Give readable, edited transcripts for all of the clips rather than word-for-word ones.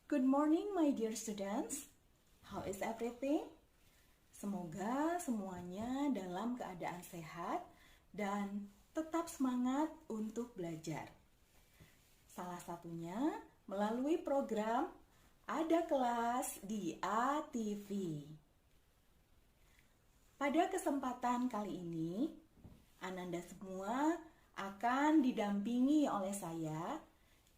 Good morning, my dear students. How is everything? Semoga semuanya dalam keadaan sehat dan tetap semangat untuk belajar. Salah satunya melalui program Ada Kelas di ATV. Pada kesempatan kali ini, Ananda semua akan didampingi oleh saya,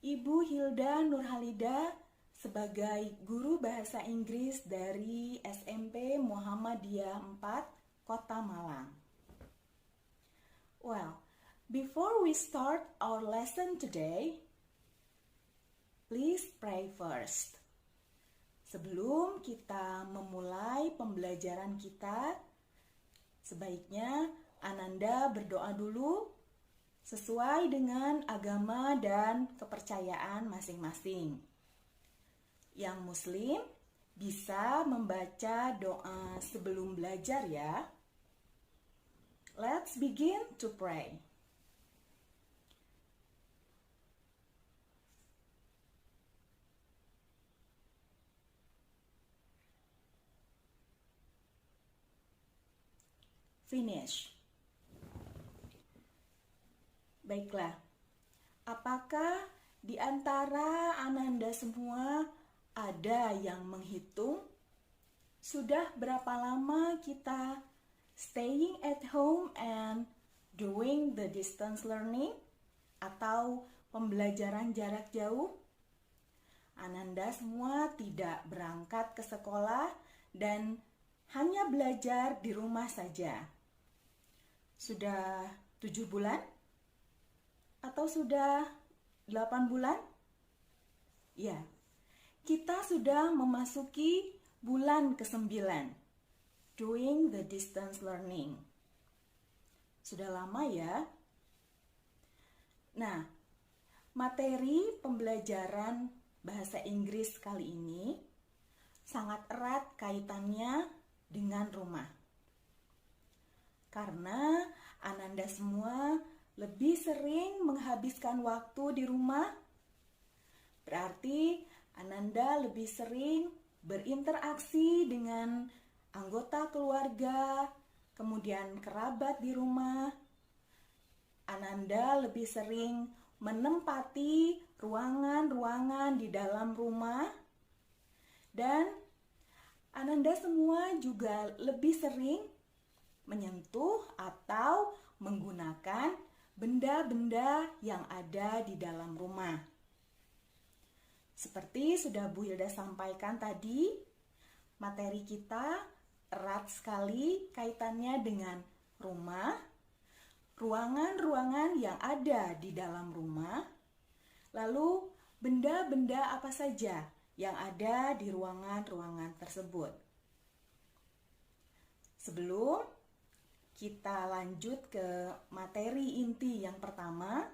Ibu Hilda Nurhalida, sebagai guru bahasa Inggris dari SMP Muhammadiyah 4, Kota Malang. Well, before we start our lesson today, please pray first. Sebelum kita memulai pembelajaran kita, sebaiknya Ananda berdoa dulu sesuai dengan agama dan kepercayaan masing-masing. Yang Muslim bisa membaca doa sebelum belajar ya. Let's begin to pray. Finish. Baiklah, apakah di antara Ananda semua ada yang menghitung? Sudah berapa lama kita staying at home and doing the distance learning atau pembelajaran jarak jauh? Ananda semua tidak berangkat ke sekolah dan hanya belajar di rumah saja. Sudah 7 bulan? Atau sudah 8 bulan? Ya, kita sudah memasuki bulan ke-9, doing the distance learning. Sudah lama ya? Nah, materi pembelajaran bahasa Inggris kali ini sangat erat kaitannya dengan rumah. Karena Ananda semua lebih sering menghabiskan waktu di rumah, berarti Ananda lebih sering berinteraksi dengan anggota keluarga, kemudian kerabat di rumah. Ananda lebih sering menempati ruangan-ruangan di dalam rumah, dan Ananda semua juga lebih sering menyentuh atau menggunakan benda-benda yang ada di dalam rumah. Seperti sudah Bu Hilda sampaikan tadi, materi kita erat sekali kaitannya dengan rumah, ruangan-ruangan yang ada di dalam rumah, lalu benda-benda apa saja yang ada di ruangan-ruangan tersebut. Sebelum kita lanjut ke materi inti yang pertama,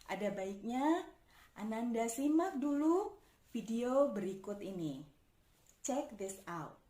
ada baiknya Ananda simak dulu video berikut ini. Check this out.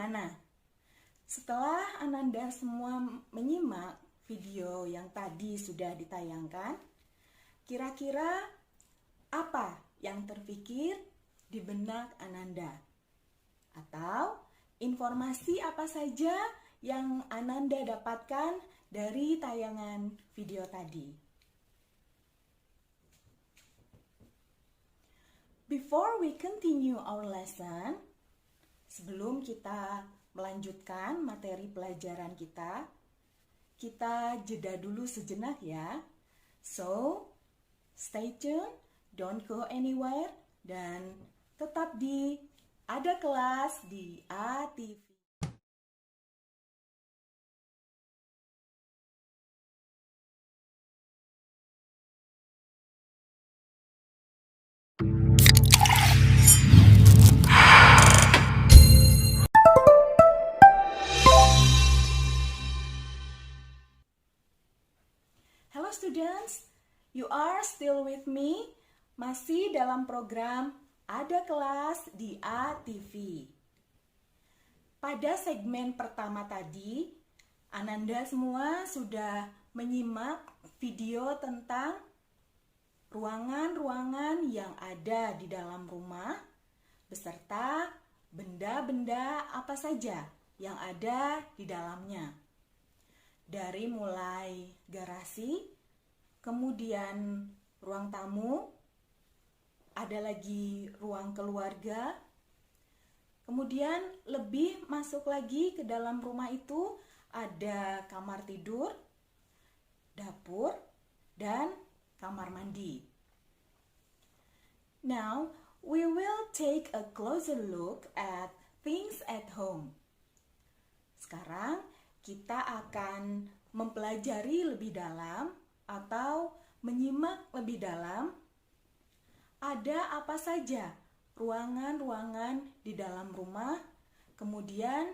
bagaimana? Setelah Ananda semua menyimak video yang tadi sudah ditayangkan, kira-kira apa yang terpikir di benak Ananda? Atau informasi apa saja yang Ananda dapatkan dari tayangan video tadi? Before we continue our lesson, sebelum kita melanjutkan materi pelajaran kita jeda dulu sejenak ya. So, stay tuned, don't go anywhere, dan tetap di Ada Kelas di ATV. Hello students, you are still with me, masih dalam program Ada Kelas di ATV. Pada segmen pertama tadi, Ananda semua sudah menyimak video tentang ruangan-ruangan yang ada di dalam rumah, beserta benda-benda apa saja yang ada di dalamnya. Dari mulai garasi, kemudian ruang tamu, ada lagi ruang keluarga, kemudian lebih masuk lagi ke dalam rumah itu ada kamar tidur, dapur, dan kamar mandi. Now, we will take a closer look at things at home. Sekarang, kita akan mempelajari lebih dalam atau menyimak lebih dalam ada apa saja ruangan-ruangan di dalam rumah, kemudian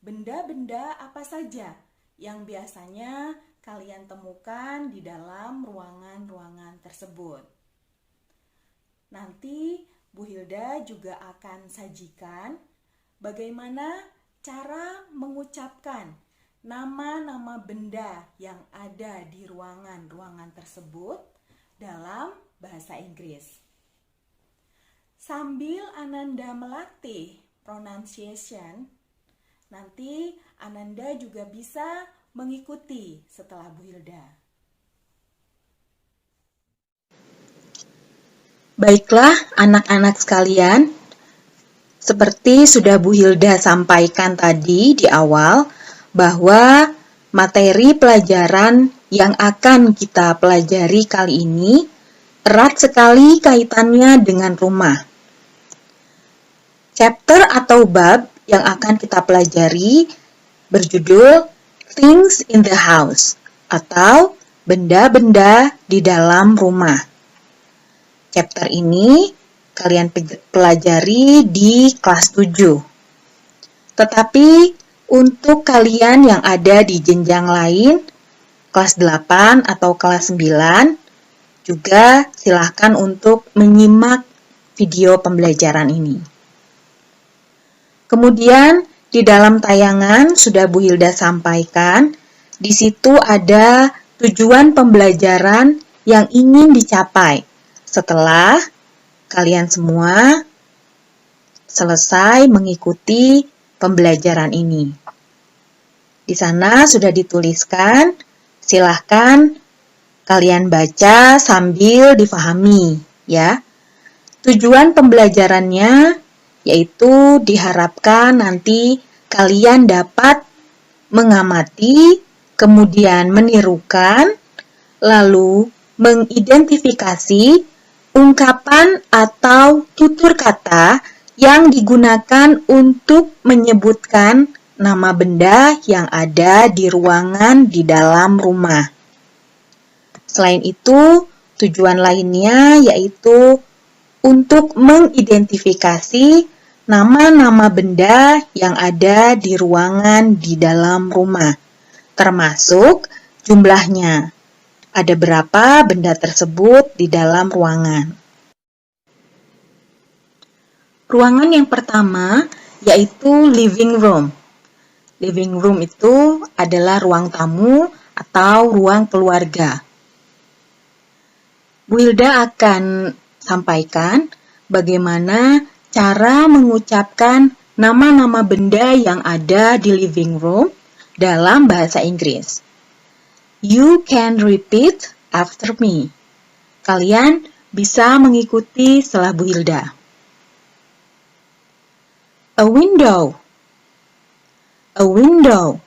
benda-benda apa saja yang biasanya kalian temukan di dalam ruangan-ruangan tersebut. Nanti Bu Hilda juga akan sajikan bagaimana cara mengucapkan nama-nama benda yang ada di ruangan-ruangan tersebut dalam bahasa Inggris. Sambil Ananda melatih pronunciation, nanti Ananda juga bisa mengikuti setelah Bu Hilda. Baiklah anak-anak sekalian, seperti sudah Bu Hilda sampaikan tadi di awal, bahwa materi pelajaran yang akan kita pelajari kali ini erat sekali kaitannya dengan rumah. Chapter atau bab yang akan kita pelajari berjudul Things in the House atau benda-benda di dalam rumah. Chapter ini kalian pelajari di kelas 7. Tetapi untuk kalian yang ada di jenjang lain, kelas 8 atau kelas 9, juga silakan untuk menyimak video pembelajaran ini. Kemudian di dalam tayangan sudah Bu Hilda sampaikan, di situ ada tujuan pembelajaran yang ingin dicapai setelah kalian semua selesai mengikuti pembelajaran ini. Di sana sudah dituliskan, silahkan kalian baca sambil difahami ya. Tujuan pembelajarannya yaitu diharapkan nanti kalian dapat mengamati, kemudian menirukan, lalu mengidentifikasi ungkapan atau tutur kata yang digunakan untuk menyebutkan nama benda yang ada di ruangan di dalam rumah. Selain itu, tujuan lainnya yaitu untuk mengidentifikasi nama-nama benda yang ada di ruangan di dalam rumah, termasuk jumlahnya. Ada berapa benda tersebut di dalam ruangan. Ruangan yang pertama yaitu living room. Living room itu adalah ruang tamu atau ruang keluarga. Bu Hilda akan sampaikan bagaimana cara mengucapkan nama-nama benda yang ada di living room dalam bahasa Inggris. You can repeat after me. Kalian bisa mengikuti setelah Bu Hilda. A window. A window.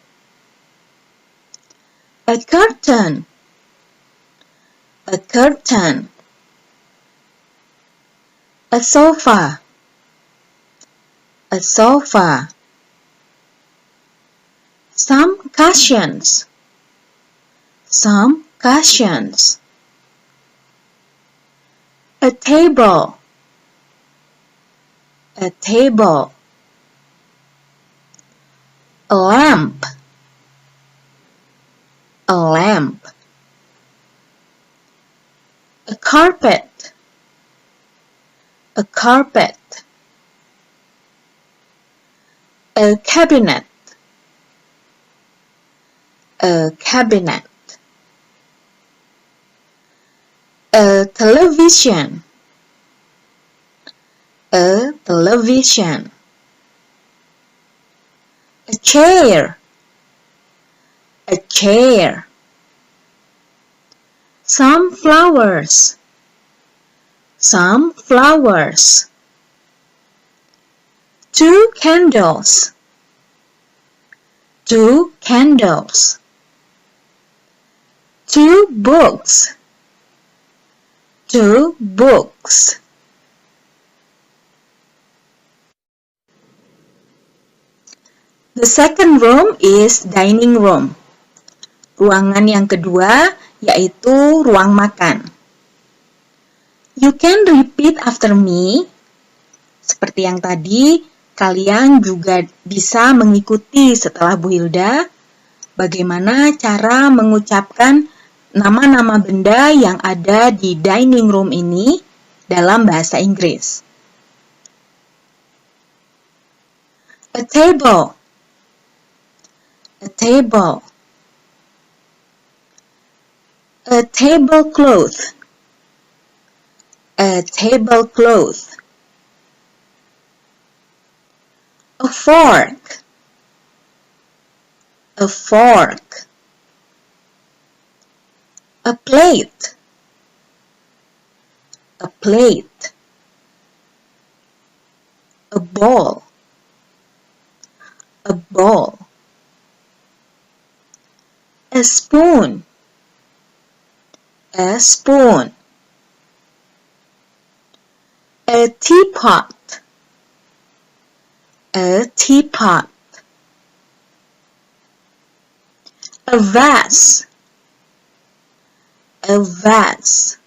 A curtain. A curtain. A sofa. A sofa. Some cushions. Some cushions. A table. A table. A lamp. A lamp. A carpet. A carpet. A cabinet. A cabinet. A television. A television. A chair. A chair. Some flowers. Some flowers. Two candles. Two candles. Two books. Two books. The second room is dining room. Ruangan yang kedua yaitu ruang makan. You can repeat after me. Seperti yang tadi, kalian juga bisa mengikuti setelah Bu Hilda bagaimana cara mengucapkan nama-nama benda yang ada di dining room ini dalam bahasa Inggris. A table. A table. A tablecloth. A tablecloth. A fork. A fork. A plate. A plate. A bowl. A bowl. A spoon. A spoon. A teapot. A teapot. A vase. A vase.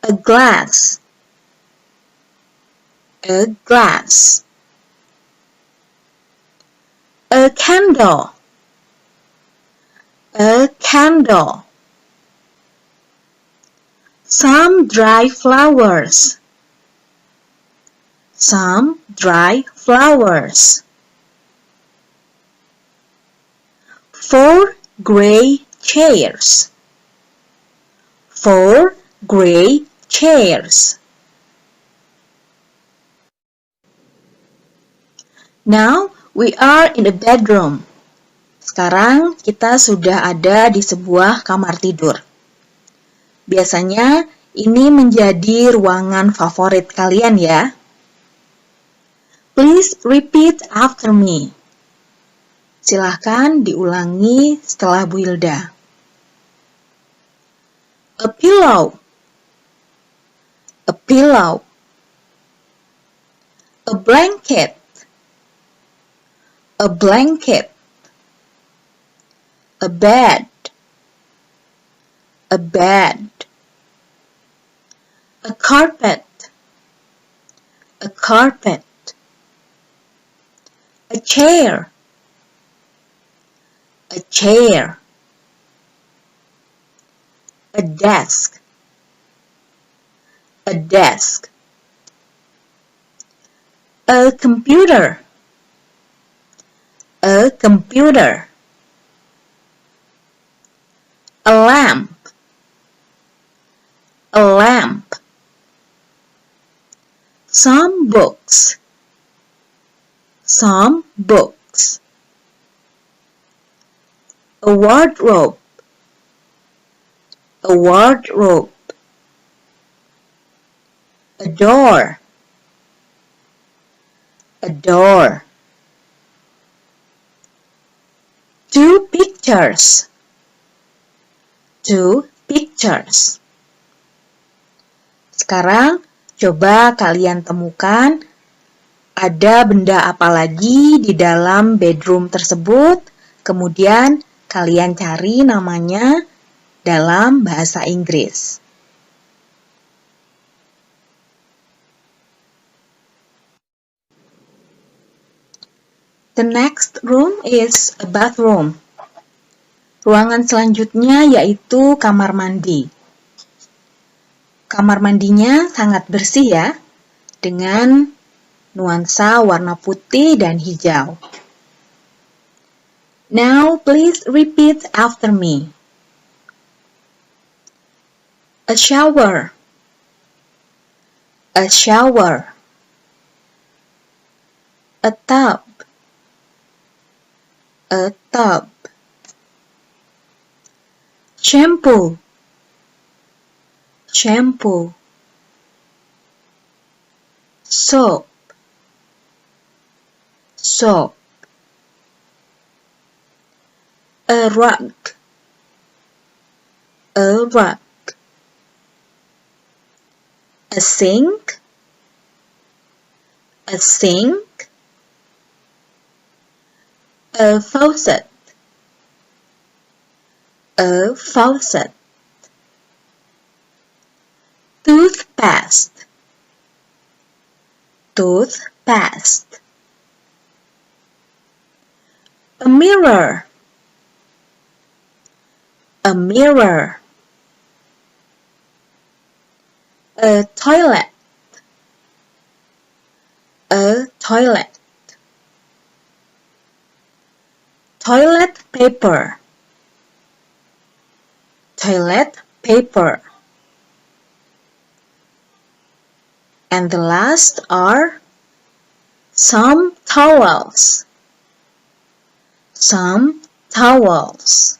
A glass. A glass. A candle. A candle. Some dry flowers. Some dry flowers. 4 gray chairs. 4 gray chairs. Now we are in a bedroom. Sekarang kita sudah ada di sebuah kamar tidur. Biasanya ini menjadi ruangan favorit kalian ya. Please repeat after me. Silahkan diulangi setelah Bu Hilda. A pillow. A pillow. A blanket. A blanket. A bed. A bed. A carpet. A carpet. A chair. A chair. A desk. A desk. A computer. A computer. A lamp. A lamp. Some books. Some books. A wardrobe. A wardrobe. A door. A door. Two pictures. Two pictures. Sekarang coba kalian temukan ada benda apa lagi di dalam bedroom tersebut. Kemudian kalian cari namanya dalam bahasa Inggris. The next room is a bathroom. Ruangan selanjutnya yaitu kamar mandi. Kamar mandinya sangat bersih ya, dengan nuansa warna putih dan hijau. Now please repeat after me. A shower. A shower. A tub. A tub. Shampoo. Shampoo. Soap. Soap. A rug. A rug. A sink. A sink. A faucet. A faucet. Toothpaste. Toothpaste. A mirror. A mirror. A toilet. A toilet. Toilet paper. Toilet paper. And the last are some towels. Some towels.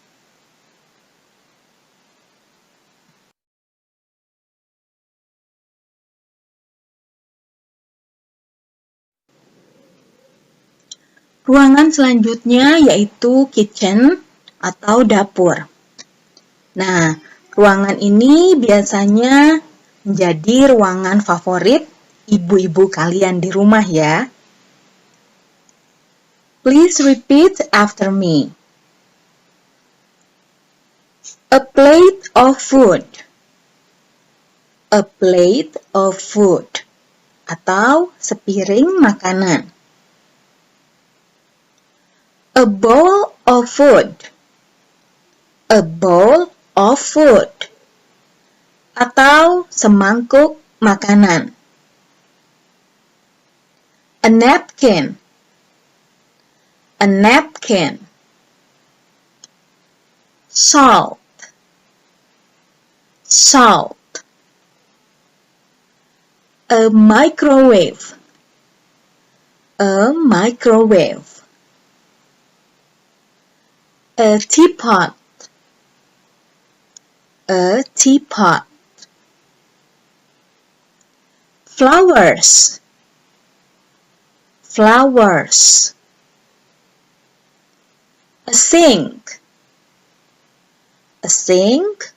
Ruangan selanjutnya yaitu kitchen atau dapur. Nah, ruangan ini biasanya menjadi ruangan favorit ibu-ibu kalian di rumah ya. Please repeat after me. A plate of food. A plate of food. Atau sepiring makanan. A bowl of food. A bowl of food. Atau semangkuk makanan. A napkin. A napkin. Salt. Salt. A microwave. A microwave. A teapot. A teapot. Flowers. Flowers. A sink. A sink.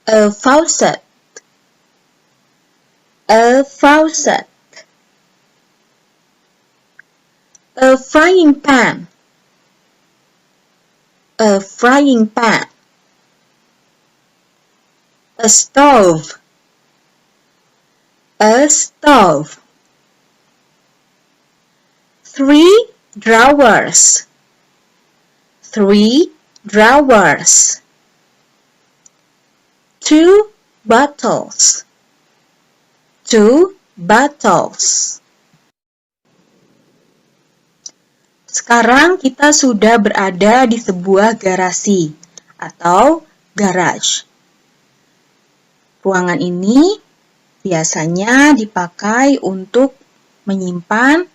A faucet. A faucet. A frying pan. A frying pan. A stove. A stove. 3 drawers. 3 drawers. 2 bottles. 2 bottles. Sekarang kita sudah berada di sebuah garasi atau garage. Ruangan ini biasanya dipakai untuk menyimpan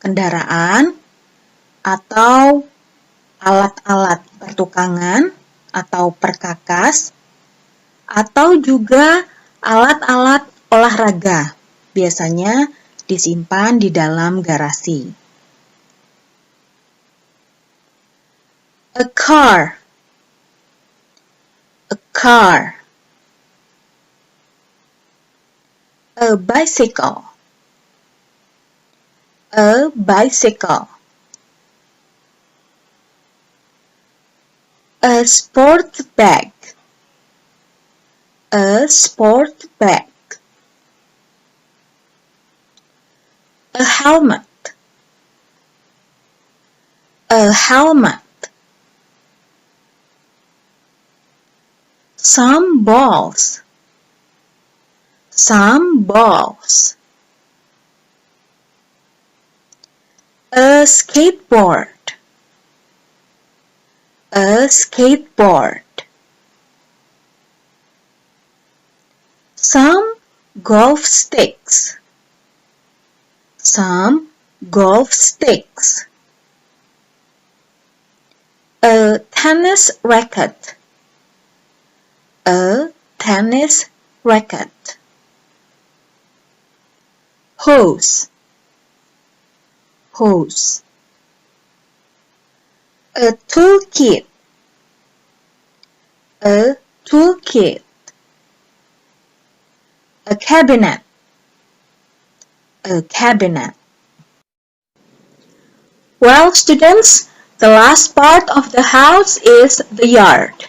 kendaraan atau alat-alat pertukangan atau perkakas, atau juga alat-alat olahraga, biasanya disimpan di dalam garasi. A car, a car. A bicycle, a bicycle. A sport bag, a sport bag. A helmet, a helmet. Some balls, some balls. A skateboard, a skateboard. Some golf sticks, some golf sticks. A tennis racket, a tennis racket. Hose, hose. A toolkit, a toolkit. A cabinet, a cabinet. Well, students, the last part of the house is the yard.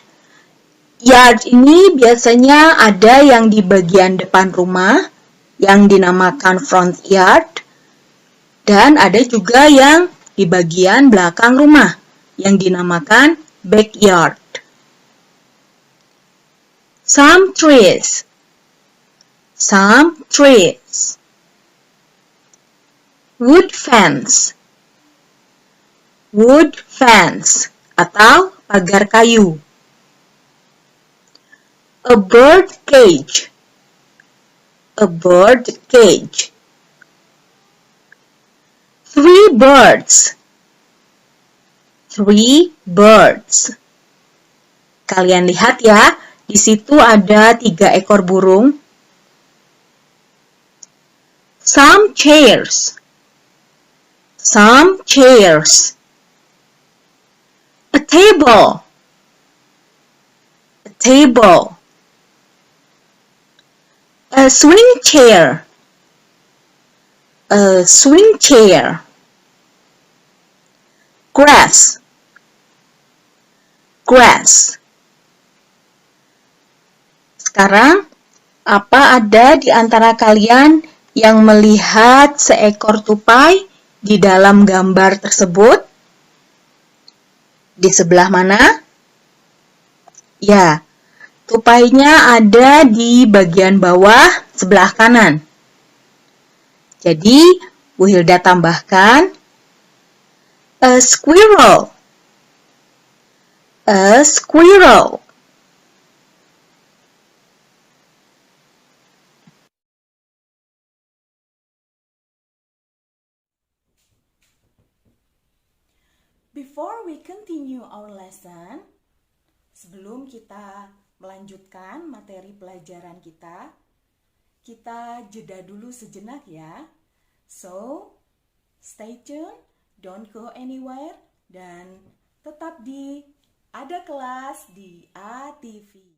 Yard ini biasanya ada yang di bagian depan rumah, yang dinamakan front yard, dan ada juga yang di bagian belakang rumah, yang dinamakan backyard. Some trees, some trees. Wood fence, wood fence, atau pagar kayu. A bird cage, a bird cage. 3 birds, 3 birds. Kalian lihat ya, di situ ada 3 ekor burung. Some chairs, some chairs. A table, a table. A swing chair, a swing chair. Grass, grass. Sekarang, apa ada di antara kalian yang melihat seekor tupai di dalam gambar tersebut? Di sebelah mana? Ya, tupainya ada di bagian bawah sebelah kanan. Jadi, Bu Hilda tambahkan a squirrel, a squirrel. Before we continue our lesson, sebelum kita melanjutkan materi pelajaran kita jeda dulu sejenak ya. So, stay tuned, don't go anywhere, dan tetap di Ada Kelas di ATV.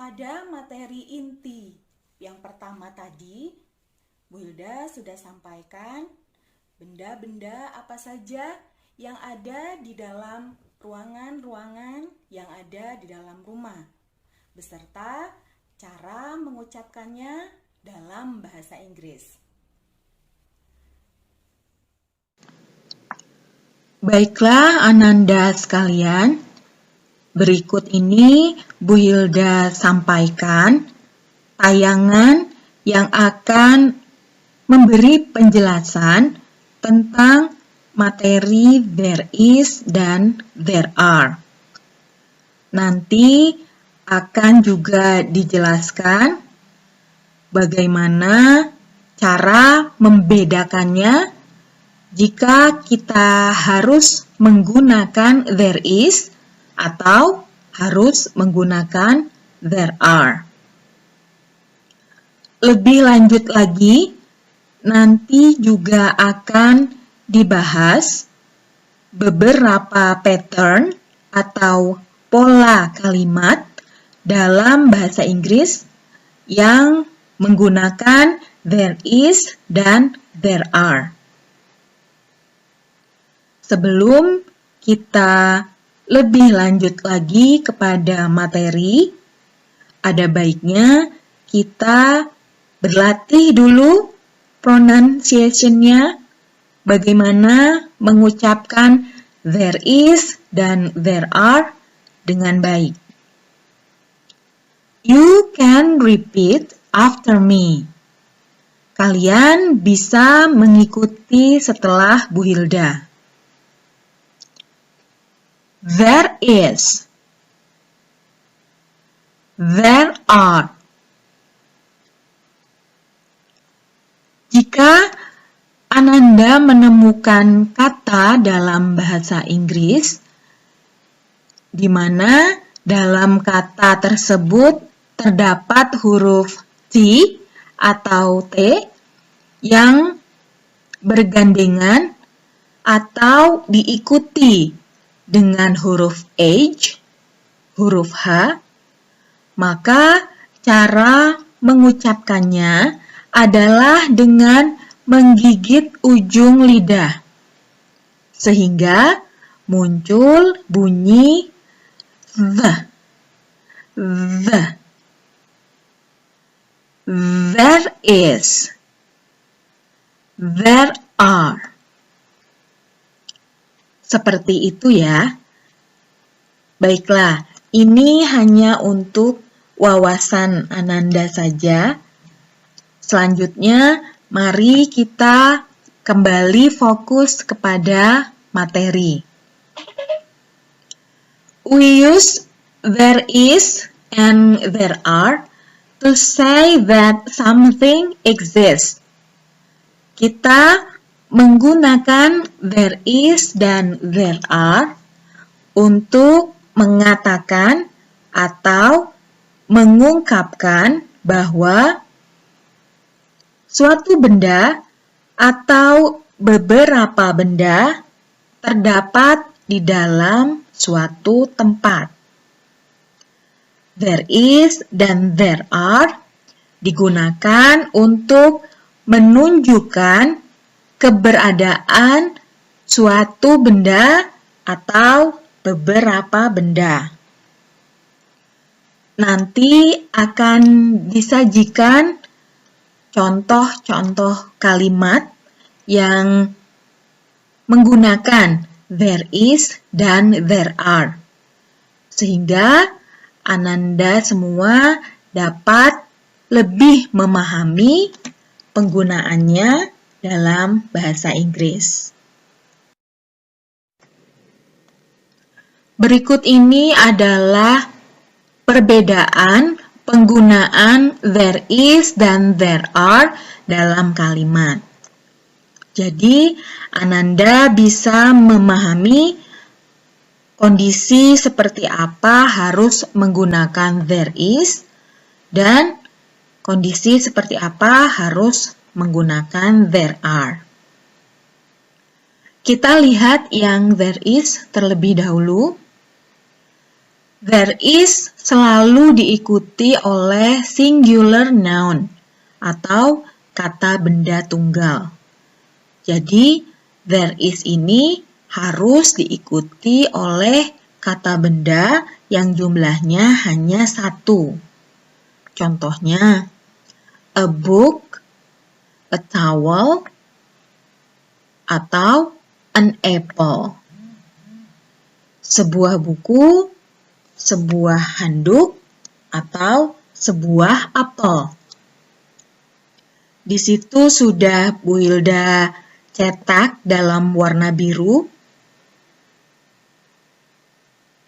Pada materi inti yang pertama tadi, Bu Hilda sudah sampaikan benda-benda apa saja yang ada di dalam ruangan-ruangan yang ada di dalam rumah, beserta cara mengucapkannya dalam bahasa Inggris. Baiklah Ananda sekalian, berikut ini Bu Hilda sampaikan tayangan yang akan memberi penjelasan tentang materi there is dan there are. Nanti akan juga dijelaskan bagaimana cara membedakannya jika kita harus menggunakan there is atau harus menggunakan there are. Lebih lanjut lagi, nanti juga akan dibahas beberapa pattern atau pola kalimat dalam bahasa Inggris yang menggunakan there is dan there are. Sebelum kita lebih lanjut lagi kepada materi, ada baiknya kita berlatih dulu pronunciation-nya, bagaimana mengucapkan there is dan there are dengan baik. You can repeat after me. Kalian bisa mengikuti setelah Bu Hilda. There is. There are. Jika Ananda menemukan kata dalam bahasa Inggris di mana dalam kata tersebut terdapat huruf T atau T yang bergandengan atau diikuti dengan huruf H, huruf H, maka cara mengucapkannya adalah dengan menggigit ujung lidah, sehingga muncul bunyi the. There is. There are. Seperti itu ya. Baiklah, ini hanya untuk wawasan Ananda saja. Selanjutnya, mari kita kembali fokus kepada materi. We use there is and there are to say that something exists. Kita menggunakan there is dan there are untuk mengatakan atau mengungkapkan bahwa suatu benda atau beberapa benda terdapat di dalam suatu tempat. There is dan there are digunakan untuk menunjukkan keberadaan suatu benda atau beberapa benda. Nanti akan disajikan contoh-contoh kalimat yang menggunakan there is dan there are, sehingga Ananda semua dapat lebih memahami penggunaannya dalam bahasa Inggris. Berikut ini adalah perbedaan penggunaan there is dan there are dalam kalimat. Jadi, Ananda bisa memahami kondisi seperti apa harus menggunakan there is dan kondisi seperti apa harus menggunakan there are. Kita lihat yang there is terlebih dahulu. There is selalu diikuti oleh singular noun atau kata benda tunggal. Jadi, there is ini harus diikuti oleh kata benda yang jumlahnya hanya satu. Contohnya, a book, a towel, atau an apple. Sebuah buku, sebuah handuk, atau sebuah apel. Di situ sudah Bu Hilda cetak dalam warna biru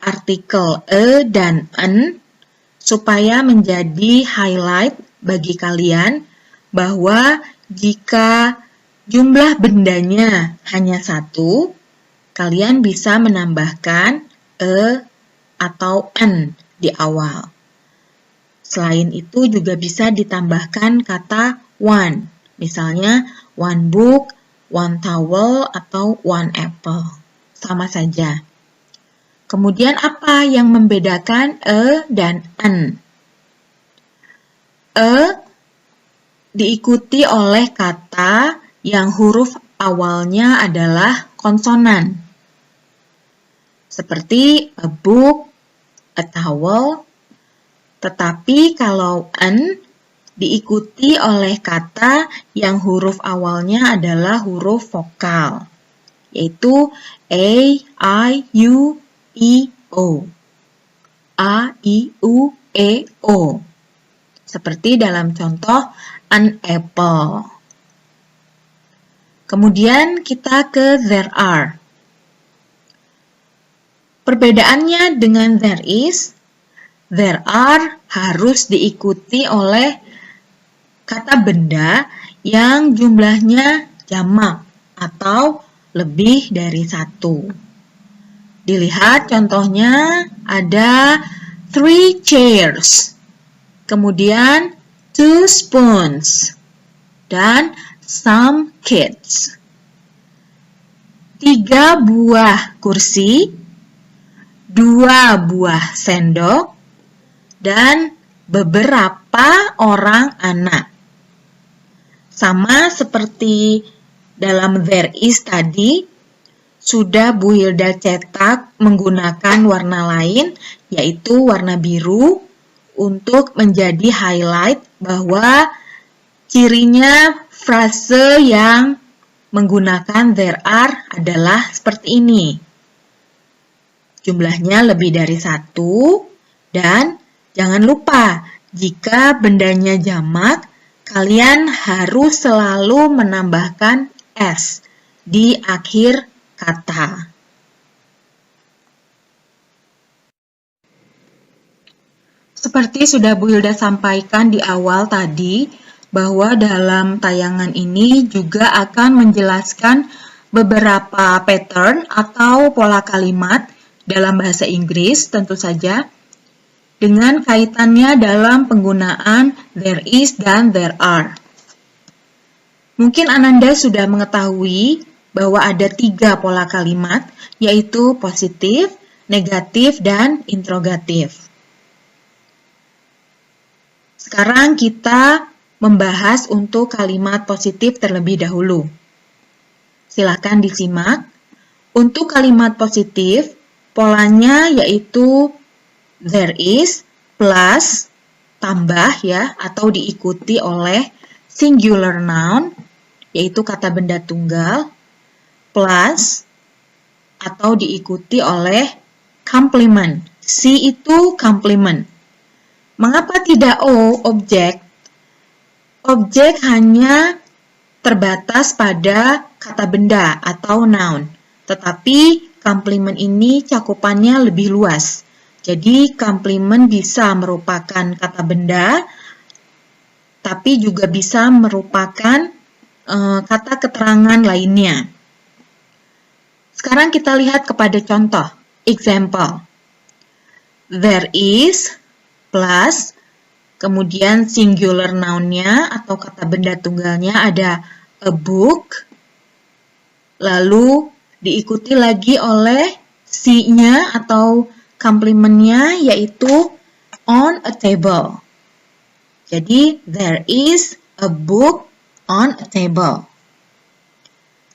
artikel e dan en supaya menjadi highlight bagi kalian bahwa jika jumlah bendanya hanya satu, kalian bisa menambahkan e atau en di awal. Selain itu juga bisa ditambahkan kata one, misalnya one book, one towel, atau one apple. Sama saja. Kemudian apa yang membedakan e dan en? E diikuti oleh kata yang huruf awalnya adalah konsonan. Seperti a book, a towel. Tetapi kalau en diikuti oleh kata yang huruf awalnya adalah huruf vokal, yaitu a, i, u, I, O. A, I, U, E, O. Seperti dalam contoh an apple. Kemudian kita ke there are. Perbedaannya dengan there are harus diikuti oleh kata benda yang jumlahnya jamak atau lebih dari satu. Dilihat contohnya ada 3 chairs, kemudian 2 spoons, dan some kids. 3 buah kursi, 2 buah sendok, dan beberapa orang anak. Sama seperti dalam there is tadi, sudah Bu Hilda cetak menggunakan warna lain, yaitu warna biru, untuk menjadi highlight bahwa cirinya frase yang menggunakan there are adalah seperti ini. Jumlahnya lebih dari satu, dan jangan lupa, jika bendanya jamak, kalian harus selalu menambahkan s di akhir kata. Seperti sudah Bu Hilda sampaikan di awal tadi, bahwa dalam tayangan ini juga akan menjelaskan beberapa pattern atau pola kalimat dalam bahasa Inggris tentu saja, dengan kaitannya dalam penggunaan there is dan there are. Mungkin Ananda sudah mengetahui bahwa ada 3 pola kalimat, yaitu positif, negatif, dan interrogatif. Sekarang kita membahas untuk kalimat positif terlebih dahulu. Silakan disimak. Untuk kalimat positif, polanya yaitu there is plus tambah ya, atau diikuti oleh singular noun, yaitu kata benda tunggal, plus atau diikuti oleh complement. C itu complement. Mengapa tidak O, objek? Objek hanya terbatas pada kata benda atau noun. Tetapi complement ini cakupannya lebih luas. Jadi complement bisa merupakan kata benda, tapi juga bisa merupakan kata keterangan lainnya. Sekarang kita lihat kepada contoh. Example. There is plus, kemudian singular noun-nya atau kata benda tunggalnya ada a book, lalu diikuti lagi oleh C-nya atau complement-nya yaitu on a table. Jadi, there is a book on a table.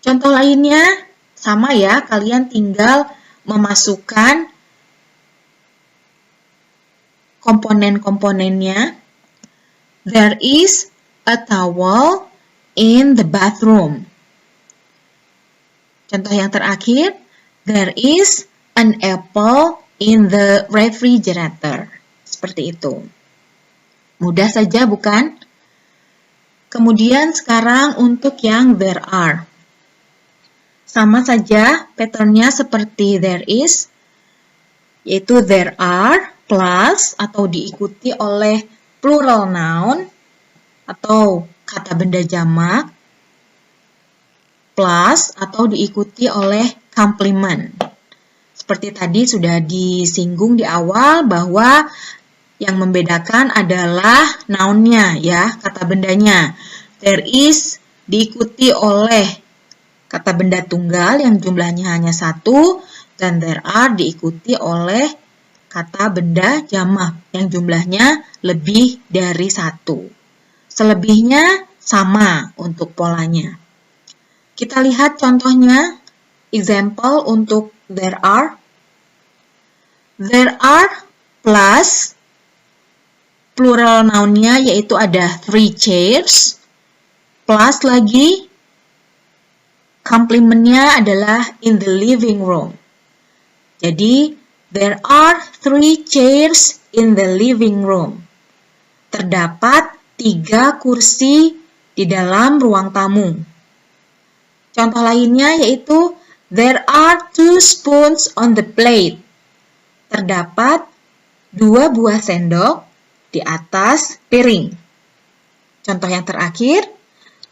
Contoh lainnya, sama ya, kalian tinggal memasukkan komponen-komponennya. There is a towel in the bathroom. Contoh yang terakhir, there is an apple in the refrigerator. Seperti itu. Mudah saja, bukan? Kemudian sekarang untuk yang there are. Sama saja patternnya seperti there is, yaitu there are plus atau diikuti oleh plural noun atau kata benda jamak, plus atau diikuti oleh complement. Seperti tadi sudah disinggung di awal bahwa yang membedakan adalah noun-nya ya, kata bendanya. There is diikuti oleh kata benda tunggal yang jumlahnya hanya 1, dan there are diikuti oleh kata benda jamak yang jumlahnya lebih dari 1. Selebihnya sama untuk polanya. Kita lihat contohnya, example untuk there are. There are plus plural noun-nya yaitu ada 3 chairs, plus lagi complement-nya adalah in the living room. Jadi, there are 3 chairs in the living room. Terdapat 3 kursi di dalam ruang tamu. Contoh lainnya yaitu there are 2 spoons on the plate. Terdapat 2 buah sendok di atas piring. Contoh yang terakhir,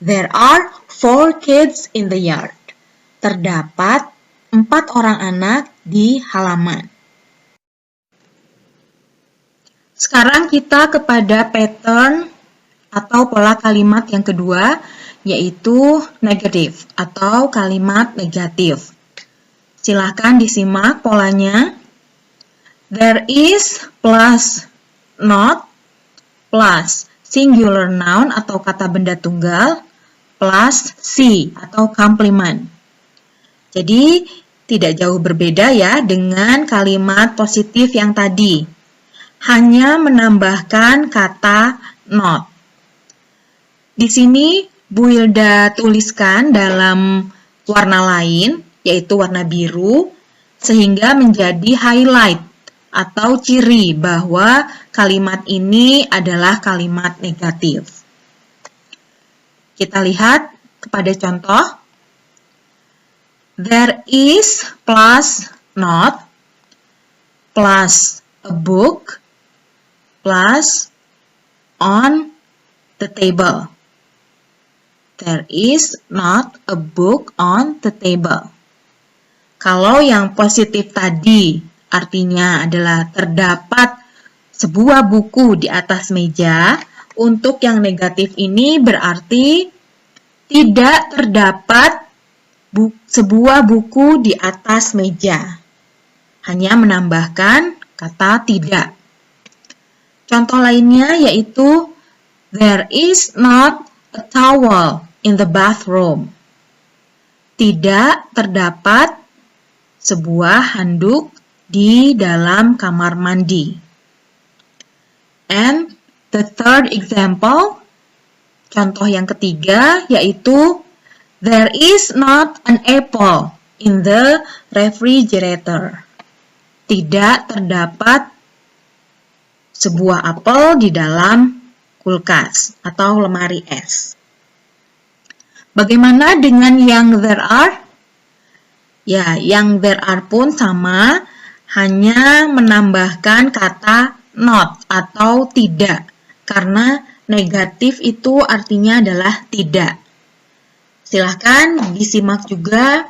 there are 4 kids in the yard. Terdapat 4 orang anak di halaman. Sekarang kita kepada pattern atau pola kalimat yang kedua, yaitu negatif atau kalimat negatif. Silahkan disimak polanya. There is plus not plus singular noun atau kata benda tunggal plus C atau complement. Jadi tidak jauh berbeda ya dengan kalimat positif yang tadi. Hanya menambahkan kata not. Di sini Bu Hilda tuliskan dalam warna lain, yaitu warna biru, sehingga menjadi highlight atau ciri bahwa kalimat ini adalah kalimat negatif. Kita lihat kepada contoh. There is plus not plus a book plus on the table. There is not a book on the table. Kalau yang positif tadi artinya adalah terdapat sebuah buku di atas meja, untuk yang negatif ini berarti tidak terdapat sebuah buku di atas meja. Hanya menambahkan kata tidak. Contoh lainnya yaitu there is not a towel in the bathroom. Tidak terdapat sebuah handuk di dalam kamar mandi. And the third example, contoh yang ketiga yaitu there is not an apple in the refrigerator. Tidak terdapat sebuah apel di dalam kulkas atau lemari es. Bagaimana dengan yang there are? Ya, yang there are pun sama, hanya menambahkan kata not atau tidak, karena negatif itu artinya adalah tidak. Silahkan disimak juga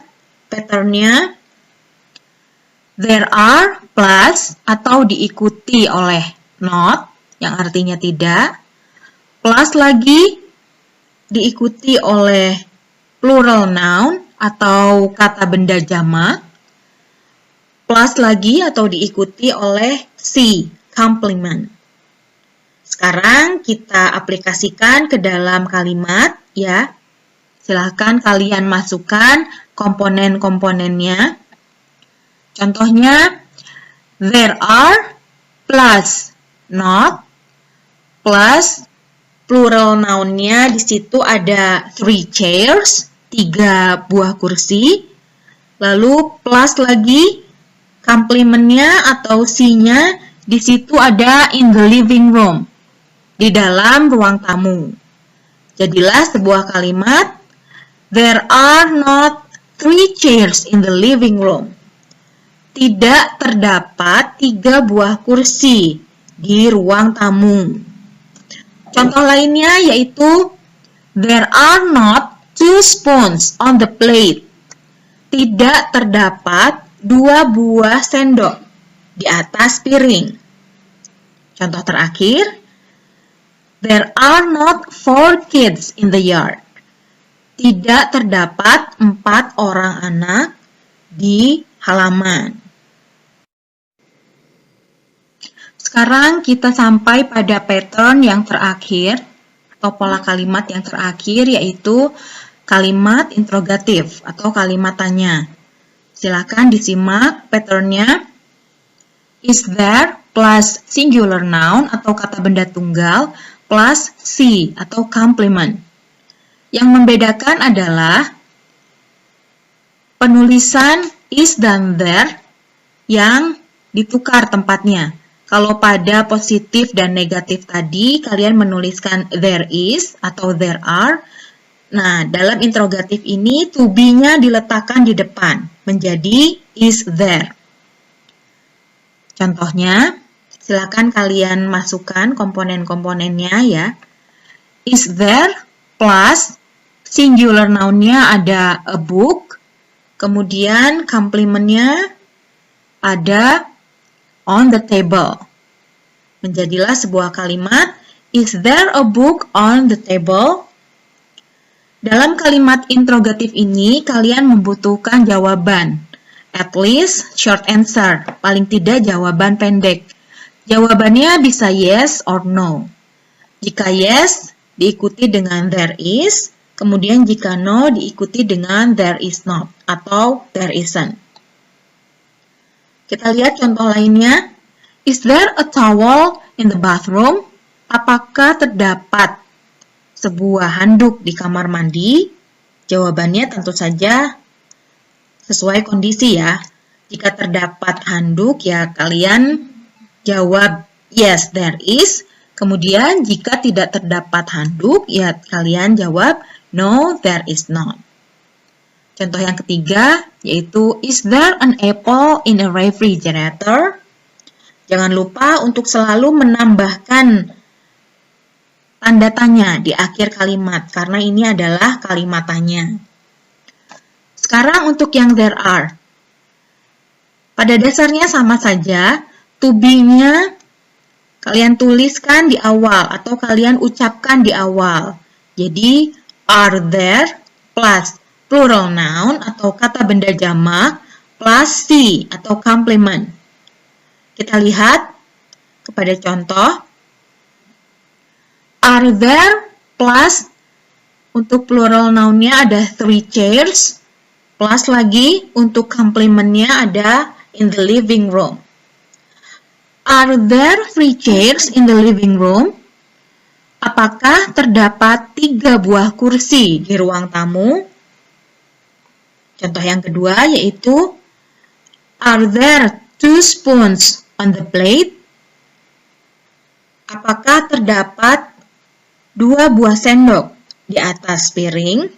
patternnya. There are plus atau diikuti oleh not, yang artinya tidak, plus lagi diikuti oleh plural noun atau kata benda jamak, plus lagi atau diikuti oleh C, complement. Sekarang kita aplikasikan ke dalam kalimat ya. Silahkan kalian masukkan komponen-komponennya. Contohnya, there are plus not plus plural noun-nya di situ ada 3 chairs, 3 buah kursi. Lalu plus lagi complement-nya atau C-nya di situ ada in the living room, di dalam ruang tamu. Jadilah sebuah kalimat, there are not 3 chairs in the living room. Tidak terdapat 3 buah kursi di ruang tamu. Contoh lainnya yaitu, there are not 2 spoons on the plate. Tidak terdapat 2 buah sendok di atas piring. Contoh terakhir, there are not 4 kids in the yard. Tidak terdapat 4 orang anak di halaman. Sekarang kita sampai pada pattern yang terakhir atau pola kalimat yang terakhir, yaitu kalimat interrogatif atau kalimat tanya. Silakan disimak patternnya. Is there plus singular noun atau kata benda tunggal plus C atau complement. Yang membedakan adalah penulisan is dan there yang ditukar tempatnya. Kalau pada positif dan negatif tadi, kalian menuliskan there is atau there are. Nah, dalam interrogatif ini, to be-nya diletakkan di depan, menjadi is there. Contohnya, silakan kalian masukkan komponen-komponennya ya. Is there plus singular noun-nya ada a book, kemudian complement-nya ada on the table. Menjadilah sebuah kalimat, is there a book on the table? Dalam kalimat interrogatif ini, kalian membutuhkan jawaban. At least short answer, paling tidak jawaban pendek. Jawabannya bisa yes or no. Jika yes, diikuti dengan there is, kemudian jika no, diikuti dengan there is not atau there isn't. Kita lihat contoh lainnya. Is there a towel in the bathroom? Apakah terdapat sebuah handuk di kamar mandi? Jawabannya tentu saja sesuai kondisi ya. Jika terdapat handuk ya kalian jawab yes there is. Kemudian jika tidak terdapat handuk ya kalian jawab no there is not. Contoh yang ketiga yaitu is there an apple in a refrigerator? Jangan lupa untuk selalu menambahkan tanda tanya di akhir kalimat karena ini adalah kalimat tanya. Sekarang untuk yang there are. Pada dasarnya sama saja, to be-nya kalian tuliskan di awal atau kalian ucapkan di awal. Jadi are there plus plural noun atau kata benda jamak plus C atau complement. Kita lihat kepada contoh. Are there plus untuk plural noun-nya ada 3 chairs plus lagi untuk complement-nya ada in the living room. Are there 3 chairs in the living room? Apakah terdapat 3 buah kursi di ruang tamu? Contoh yang kedua yaitu, are there 2 spoons on the plate? Apakah terdapat 2 buah sendok di atas piring?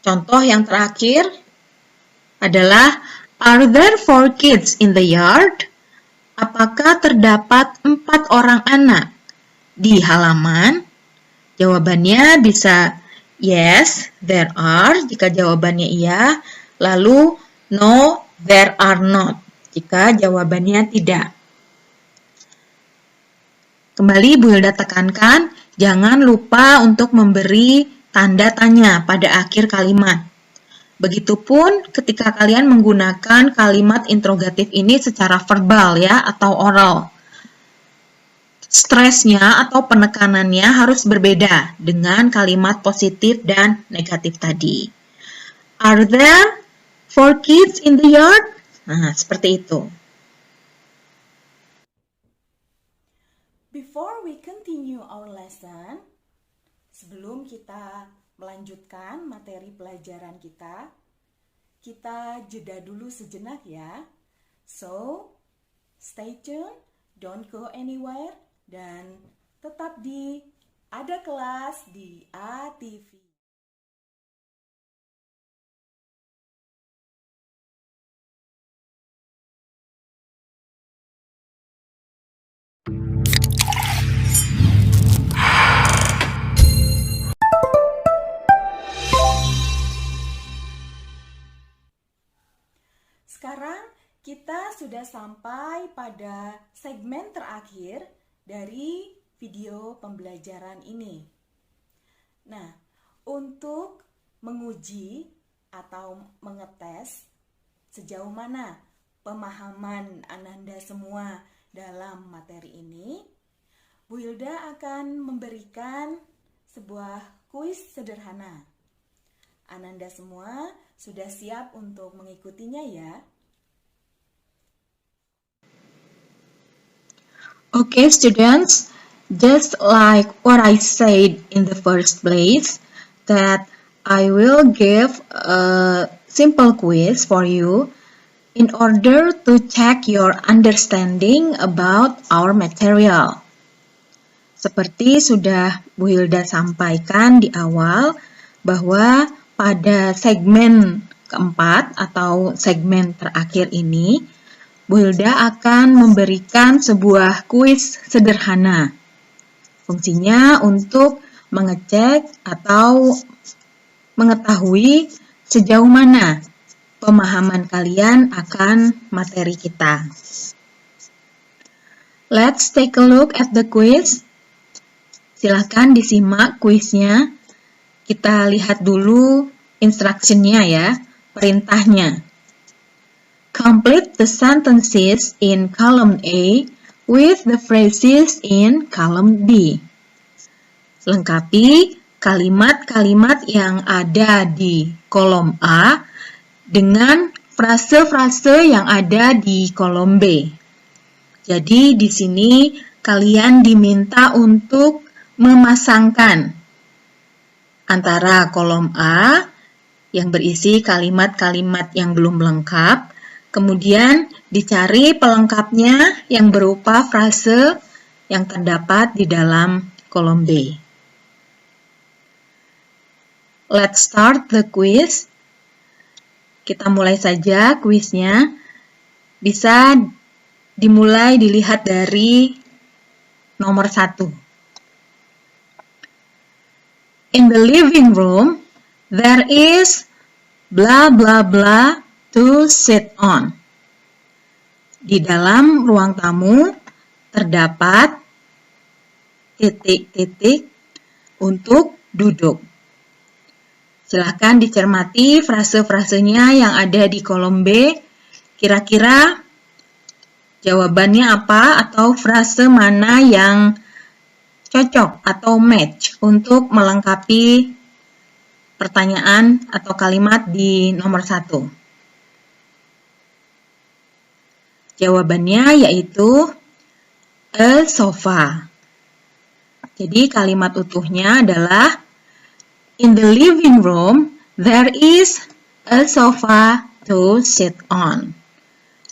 Contoh yang terakhir adalah, are there 4 kids in the yard? Apakah terdapat 4 orang anak di halaman? Jawabannya bisa yes, there are, jika jawabannya iya. Lalu, no, there are not, jika jawabannya tidak. Kembali Bu Hilda tekankan, jangan lupa untuk memberi tanda tanya pada akhir kalimat. Begitupun ketika kalian menggunakan kalimat interrogatif ini secara verbal ya, atau oral. stresnya atau penekanannya harus berbeda dengan kalimat positif dan negatif tadi. Are there 4 kids in the yard? Nah, seperti itu. Before we continue our lesson, sebelum kita melanjutkan materi pelajaran kita jeda dulu sejenak ya. So, stay tuned, don't go anywhere, dan tetap di Ada Kelas di ATV. Sekarang kita sudah sampai pada segmen terakhir dari video pembelajaran ini. Nah, untuk menguji atau mengetes sejauh mana pemahaman Ananda semua dalam materi ini, Bu Hilda akan memberikan sebuah kuis sederhana. Ananda semua sudah siap untuk mengikutinya ya? Okay, students, just like what I said in the first place, that I will give a simple quiz for you in order to check your understanding about our material. Seperti sudah Bu Hilda sampaikan di awal, bahwa pada segmen keempat atau segmen terakhir ini, Bu Hilda akan memberikan sebuah kuis sederhana. Fungsinya untuk mengecek atau mengetahui sejauh mana pemahaman kalian akan materi kita. Let's take a look at the quiz. Silahkan disimak kuisnya. Kita lihat dulu instruction-nya ya, perintahnya. Complete the sentences in column A with the phrases in column B. Lengkapi kalimat-kalimat yang ada di kolom A dengan frase-frase yang ada di kolom B. Jadi di sini kalian diminta untuk memasangkan antara kolom A yang berisi kalimat-kalimat yang belum lengkap, kemudian dicari pelengkapnya yang berupa frase yang terdapat di dalam kolom B. Let's start the quiz. Kita mulai saja kuisnya. Bisa dimulai dilihat dari nomor 1. In the living room, there is blah blah blah to sit on. Di dalam ruang tamu terdapat titik-titik untuk duduk. Silahkan dicermati frase-frasenya yang ada di kolom B. Kira-kira jawabannya apa atau frase mana yang cocok atau match untuk melengkapi pertanyaan atau kalimat di nomor 1. Jawabannya yaitu a sofa. Jadi kalimat utuhnya adalah in the living room there is a sofa to sit on.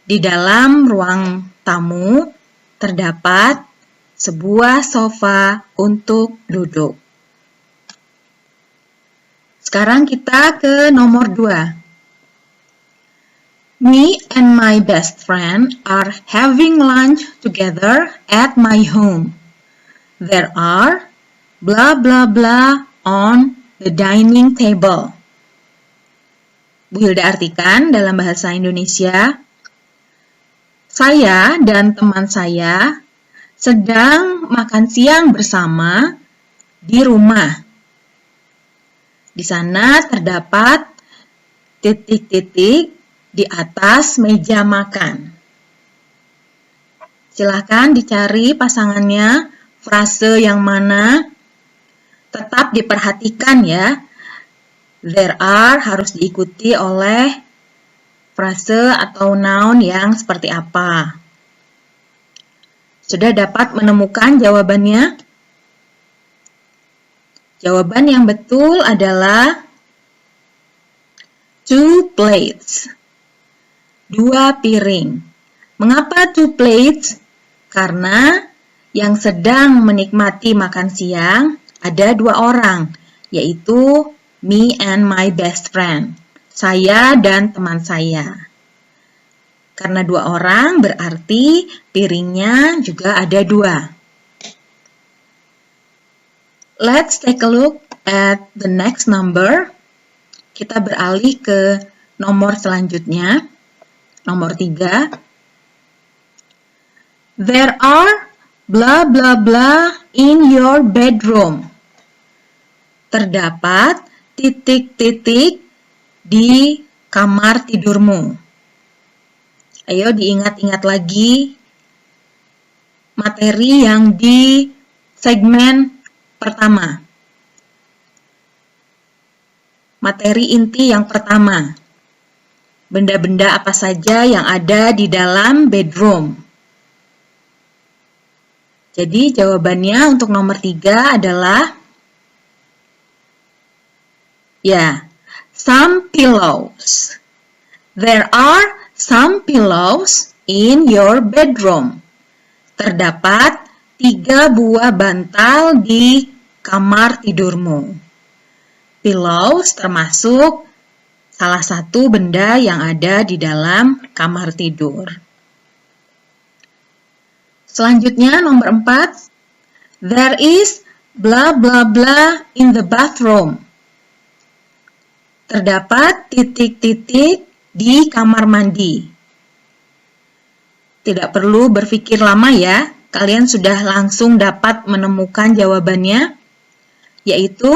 Di dalam ruang tamu terdapat sebuah sofa untuk duduk. Sekarang kita ke nomor 2. Me and my best friend are having lunch together at my home. There are blah blah blah on the dining table. Bu Hilda artikan dalam bahasa Indonesia. Saya dan teman saya sedang makan siang bersama di rumah. Di sana terdapat titik-titik di atas meja makan. Silahkan dicari pasangannya frase yang mana, tetap diperhatikan ya. There are harus diikuti oleh frase atau noun yang seperti apa. Sudah dapat menemukan jawabannya? Jawaban yang betul adalah 2 plates. 2 piring. Mengapa 2 plates? Karena yang sedang menikmati makan siang ada 2 orang, yaitu me and my best friend. Saya dan teman saya. Karena 2 orang berarti piringnya juga ada 2. Let's take a look at the next number. Kita beralih ke nomor selanjutnya. Nomor 3. There are blah blah blah in your bedroom. Terdapat titik-titik di kamar tidurmu. Ayo diingat-ingat lagi materi yang di segmen pertama. Materi inti yang pertama. Benda-benda apa saja yang ada di dalam bedroom. Jadi jawabannya untuk nomor 3 adalah some pillows. There are some pillows in your bedroom. Terdapat 3 buah bantal di kamar tidurmu. Pillows termasuk salah satu benda yang ada di dalam kamar tidur. Selanjutnya nomor 4. There is blah blah blah in the bathroom. Terdapat titik-titik di kamar mandi. Tidak perlu berpikir lama ya, kalian sudah langsung dapat menemukan jawabannya, yaitu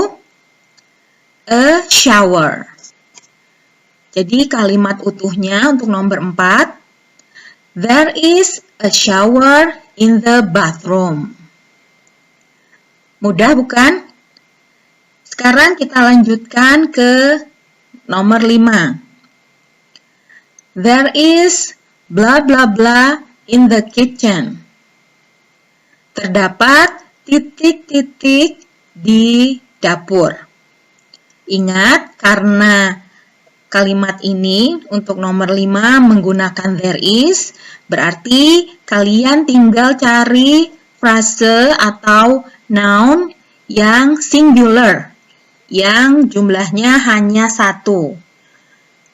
a shower. Jadi kalimat utuhnya untuk nomor 4, there is a shower in the bathroom. Mudah bukan? Sekarang kita lanjutkan ke nomor 5. There is blah blah blah in the kitchen. Terdapat titik-titik di dapur. Ingat, karena kalimat ini untuk nomor 5 menggunakan there is, berarti kalian tinggal cari frase atau noun yang singular, yang jumlahnya hanya 1.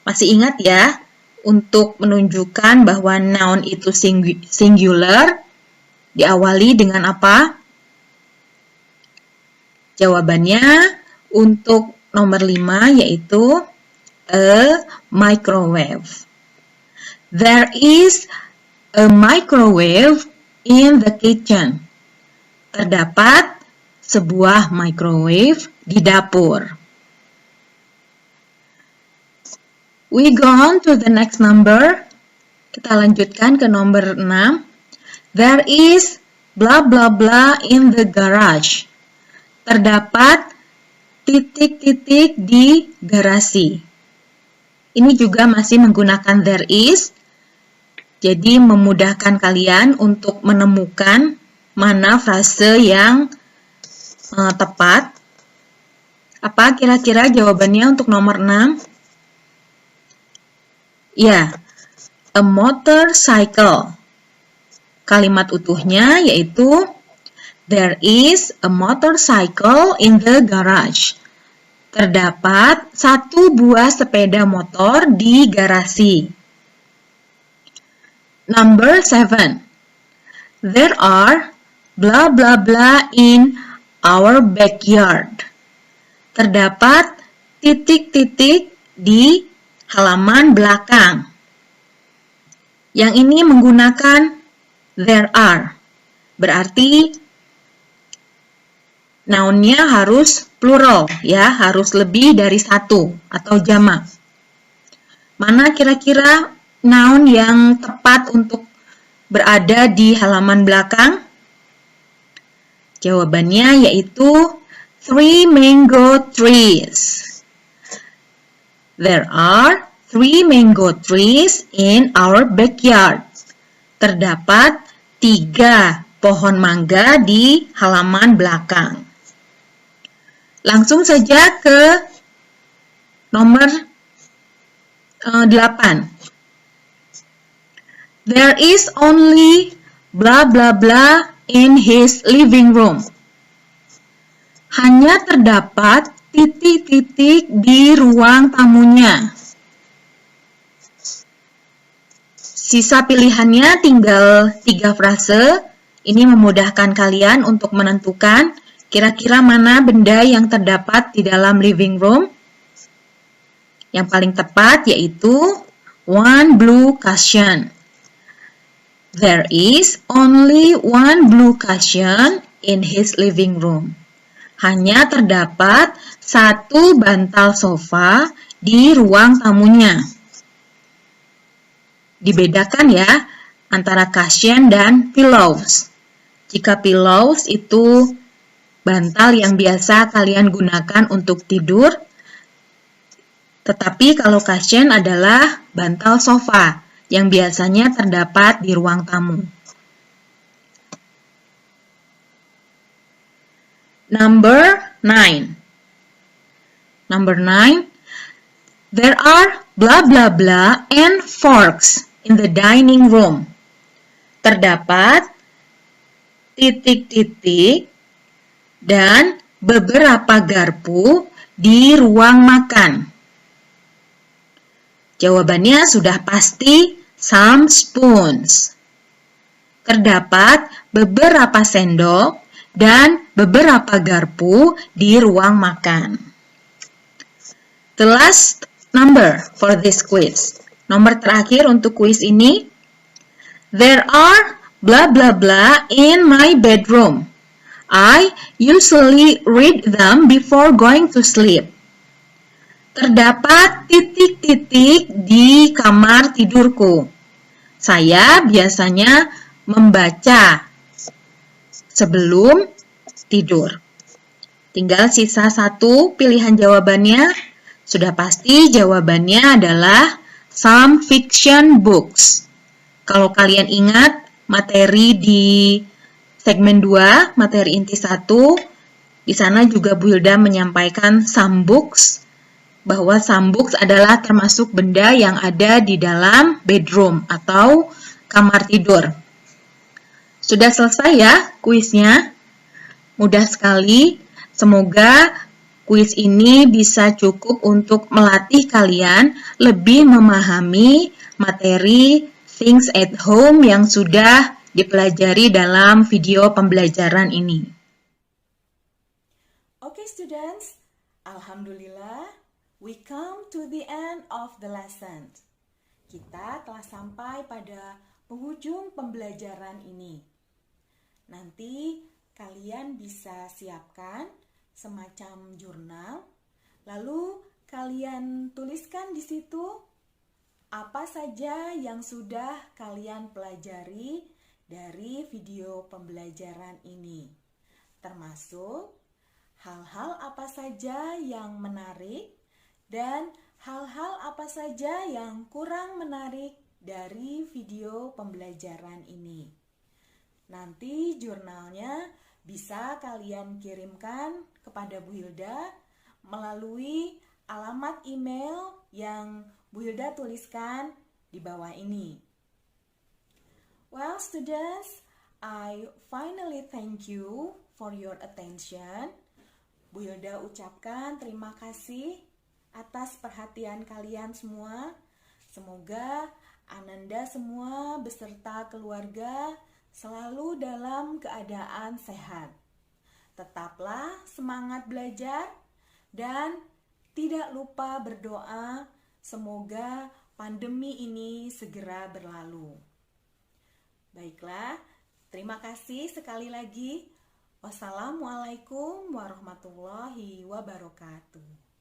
Masih ingat ya, untuk menunjukkan bahwa noun itu singular, diawali dengan apa? Jawabannya untuk nomor 5 yaitu a microwave. There is a microwave in the kitchen. Terdapat sebuah microwave di dapur. We go on to the next number. Kita lanjutkan ke nomor 6. There is blah blah blah in the garage. Terdapat titik-titik di garasi. Ini juga masih menggunakan there is, jadi memudahkan kalian untuk menemukan mana frase yang tepat. Apa kira-kira jawabannya untuk nomor 6? Ya, a motorcycle. Kalimat utuhnya yaitu there is a motorcycle in the garage. Terdapat 1 buah sepeda motor di garasi. Number 7. There are blah blah blah in our backyard. Terdapat titik-titik di halaman belakang. Yang ini menggunakan there are. Berarti nounnya harus plural ya, harus lebih dari 1 atau jamak. Mana kira-kira noun yang tepat untuk berada di halaman belakang? Jawabannya yaitu 3 mango trees. There are 3 mango trees in our backyard. Terdapat 3 pohon mangga di halaman belakang. Langsung saja ke nomor 8. There is only blah blah blah in his living room. Hanya terdapat titik-titik di ruang tamunya. Sisa pilihannya tinggal 3 frase. Ini memudahkan kalian untuk menentukan kira-kira mana benda yang terdapat di dalam living room. Yang paling tepat yaitu one blue cushion. There is only one blue cushion in his living room. Hanya terdapat 1 bantal sofa di ruang tamunya. Dibedakan ya antara cushion dan pillows. Jika pillows itu bantal yang biasa kalian gunakan untuk tidur, tetapi kalau cushion adalah bantal sofa yang biasanya terdapat di ruang tamu. Number 9. There are blah blah blah and forks in the dining room. Terdapat titik-titik dan beberapa garpu di ruang makan. Jawabannya sudah pasti some spoons. Terdapat beberapa sendok dan beberapa garpu di ruang makan. The last number for this quiz. Nomor terakhir untuk kuis ini. There are blah blah blah in my bedroom. I usually read them before going to sleep. Terdapat titik-titik di kamar tidurku. Saya biasanya membaca sebelum tidur. Tinggal sisa 1 pilihan jawabannya. Sudah pasti jawabannya adalah some fiction books. Kalau kalian ingat materi di segmen 2, materi inti 1, di sana juga Bu Hilda menyampaikan some books, bahwa some books adalah termasuk benda yang ada di dalam bedroom atau kamar tidur. Sudah selesai ya kuisnya? Mudah sekali. Semoga kuis ini bisa cukup untuk melatih kalian lebih memahami materi things at home yang sudah dipelajari dalam video pembelajaran ini. Okay students, alhamdulillah we come to the end of the lesson. Kita telah sampai pada penghujung pembelajaran ini. Nanti kalian bisa siapkan semacam jurnal, lalu kalian tuliskan di situ apa saja yang sudah kalian pelajari dari video pembelajaran ini, termasuk hal-hal apa saja yang menarik dan hal-hal apa saja yang kurang menarik dari video pembelajaran ini. Nanti jurnalnya bisa kalian kirimkan kepada Bu Hilda melalui alamat email yang Bu Hilda tuliskan di bawah ini. Well, students, I finally thank you for your attention. Bu Hilda ucapkan terima kasih atas perhatian kalian semua. Semoga Ananda semua beserta keluarga selalu dalam keadaan sehat. Tetaplah semangat belajar dan tidak lupa berdoa semoga pandemi ini segera berlalu. Baiklah, terima kasih sekali lagi. Wassalamualaikum warahmatullahi wabarakatuh.